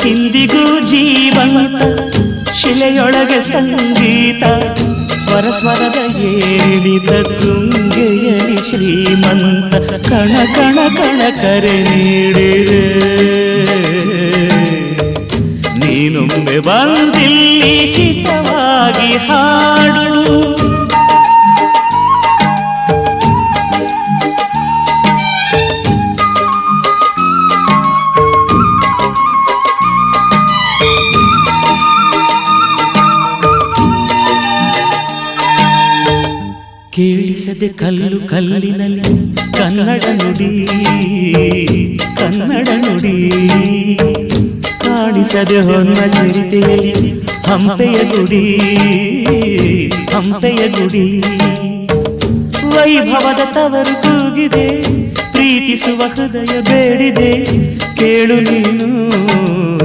ಇಂದಿಗೂ ಜೀವಂತ ಶಿಲೆಯೊಳಗೆ ಸಂಗೀತ ಸ್ವರ ಸ್ವರದ ಏರಿಳಿತ ತುಂಗೆಯಲಿ ಶ್ರೀಮಂತ ಕಣ ಕಣ ಕಣ ಕರೆ ನೀಡಿದೆ ನೀನೊಮ್ಮೆ ಬಂದಿಲ್ಲಿ ಹಿತವಾಗಿ ಹಾಡು ಕೇಳಿಸದೆ ಕಲ್ಲು ಕಲ್ಲಿನಲ್ಲಿ ಕನ್ನಡ ನುಡಿ ಕನ್ನಡ ನುಡಿ ಕಾಣಿಸದೆ ಹೊನ್ನ ಚರಿತೆಯಲ್ಲಿ ಹಂಪೆಯ ಗುಡಿ ಹಂಪೆಯ ಗುಡಿ ವೈಭವದ ತವರು ಕೂಗಿದೆ ಪ್ರೀತಿಸುವ ಹೃದಯ ಬೇಡಿದೆ ಕೇಳು ನೀನು